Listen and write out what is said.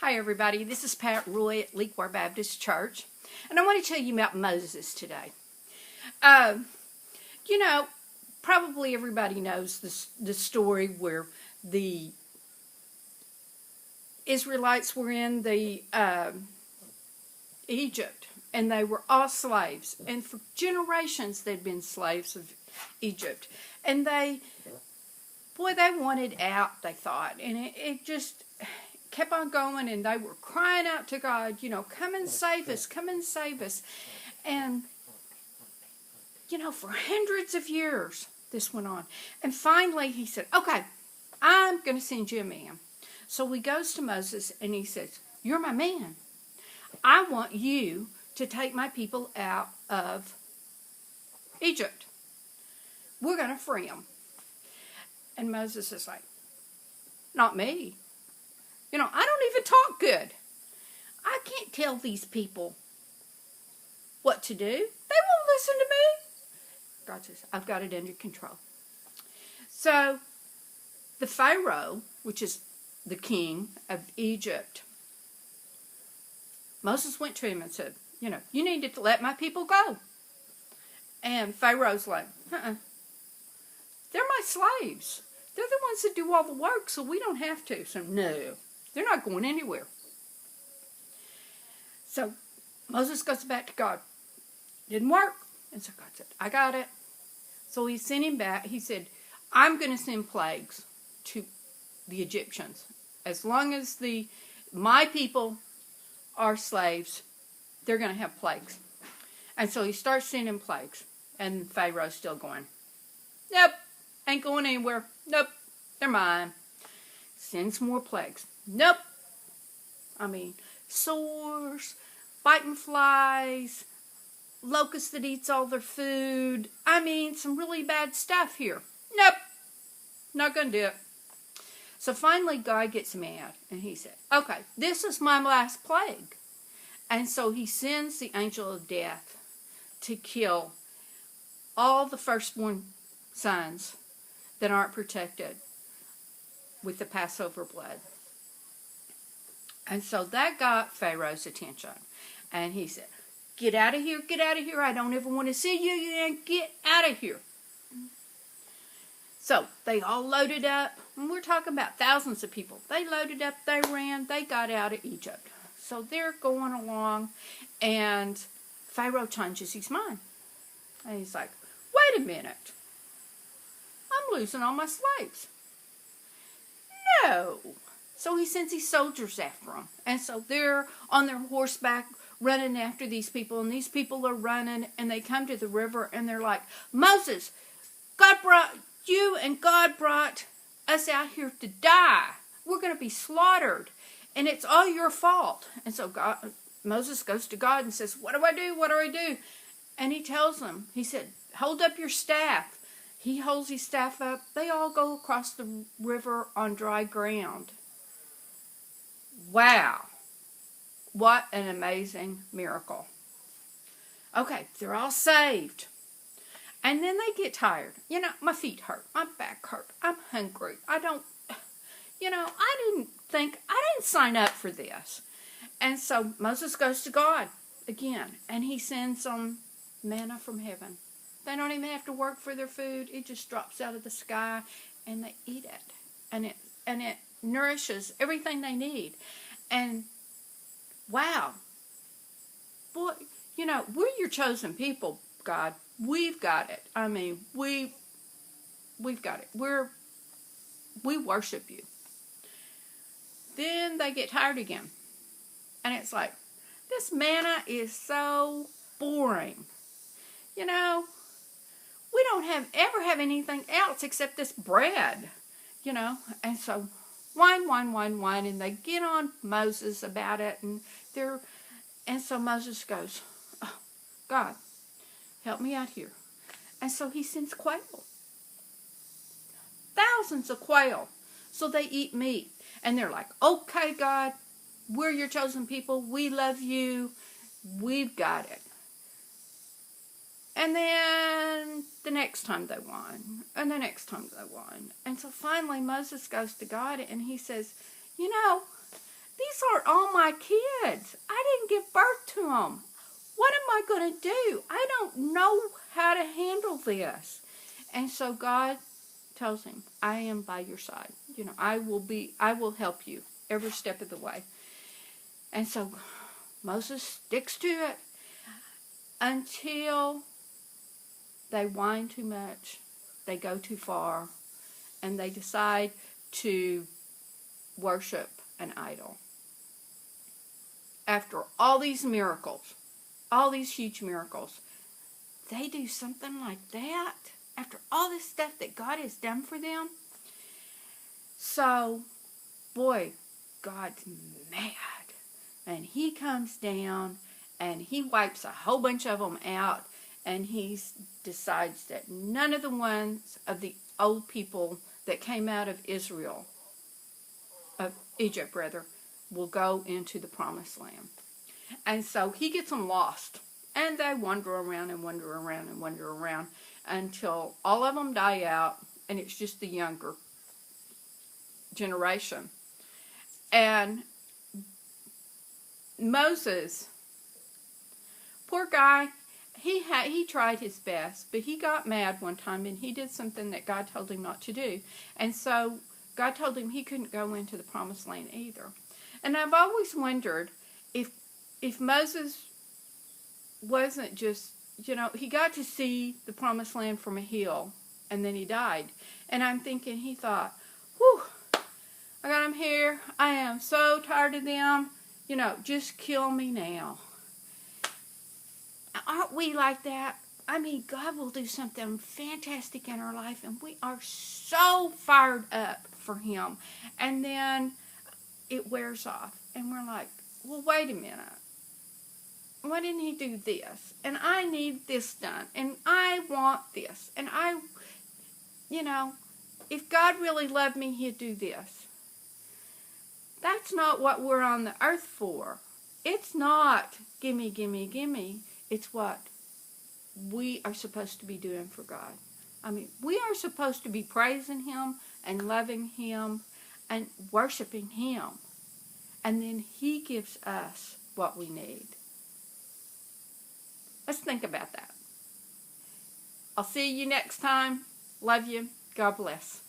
Hi everybody, this is Pat Roy at Leakwar Baptist Church, and I want to tell you about Moses today. Uh, you know, probably everybody knows the story where the Israelites were in the Egypt, and they were all slaves, and for generations they'd been slaves of Egypt, and they wanted out, they thought, and it just kept on going, and they were crying out to God, come and save us, come and save us. And, for hundreds of years, this went on. And finally, he said, okay, I'm going to send you a man. So he goes to Moses, and he says, you're my man. I want you to take my people out of Egypt. We're going to free them. And Moses is like, not me. I don't even talk good. I can't tell these people what to do. They won't listen to me. God says, I've got it under control. So the Pharaoh, which is the king of Egypt, Moses went to him and said, you need to let my people go. And Pharaoh's like, they're my slaves. They're the ones that do all the work, so we don't have to. So no. They're not going anywhere. So Moses goes back to God. Didn't work. And so God said, I got it. So he sent him back. He said, I'm going to send plagues to the Egyptians. As long as my people are slaves, they're going to have plagues. And so he starts sending plagues. And Pharaoh's still going, nope, ain't going anywhere. Nope, they're mine. Sends more plagues. Nope. Sores, biting flies, locust that eats all their food. Some really bad stuff here. Nope. Not going to do it. So finally God gets mad and he said, okay, this is my last plague. And so he sends the angel of death to kill all the firstborn sons that aren't protected with the Passover blood. And so that got Pharaoh's attention. And he said, get out of here, get out of here. I don't ever want to see you again. Get out of here. So they all loaded up. And we're talking about thousands of people. They loaded up, they ran, they got out of Egypt. So they're going along. And Pharaoh changes his mind. And he's like, wait a minute. I'm losing all my slaves. No. So he sends these soldiers after them. And so they're on their horseback running after these people. And these people are running. And they come to the river. And they're like, Moses, God brought you and God brought us out here to die. We're going to be slaughtered. And it's all your fault. And so Moses goes to God and says, what do I do? What do I do? And he tells them, he said, hold up your staff. He holds his staff up. They all go across the river on dry ground. Wow. What an amazing miracle. Okay, they're all saved. And then they get tired. My feet hurt. My back hurt. I'm hungry. I didn't sign up for this. And so Moses goes to God again. And he sends them manna from heaven. They don't even have to work for their food. It just drops out of the sky and they eat it. And it nourishes everything they need. And wow. Boy, we're your chosen people, God. We've got it. We've got it. We worship you. Then they get tired again. And it's like, this manna is so boring. We don't ever have anything else except this bread, and so whine, and they get on Moses about it, and so Moses goes, oh, God, help me out here. And so he sends quail. Thousands of quail. So they eat meat. And they're like, okay, God, we're your chosen people. We love you. We've got it. And then the next time they won, and the next time they won. And so finally Moses goes to God and he says, these are all my kids. I didn't give birth to them. What am I going to do? I don't know how to handle this. And so God tells him, I am by your side. I will help you every step of the way. And so Moses sticks to it until they whine too much, they go too far, and they decide to worship an idol. After all these miracles, all these huge miracles, they do something like that after all this stuff that God has done for them. So, boy, God's mad. And he comes down and he wipes a whole bunch of them out, and he decides that none of the ones of the old people that came out of Egypt, will go into the promised land. And so he gets them lost. And they wander around and wander around and wander around until all of them die out, and it's just the younger generation. And Moses, poor guy, he tried his best, but he got mad one time and he did something that God told him not to do. And so God told him he couldn't go into the promised land either. And I've always wondered if Moses wasn't just, he got to see the promised land from a hill and then he died. And I'm thinking he thought, whew, I got them here. I am so tired of them. Just kill me now. Aren't we like that? I mean, God will do something fantastic in our life, and we are so fired up for him. And then it wears off, and we're like, well, wait a minute. Why didn't he do this? And I need this done, and I want this. And if God really loved me, he'd do this. That's not what we're on the earth for. It's not gimme, gimme, gimme. It's what we are supposed to be doing for God. I mean, we are supposed to be praising him and loving him and worshiping him. And then he gives us what we need. Let's think about that. I'll see you next time. Love you. God bless.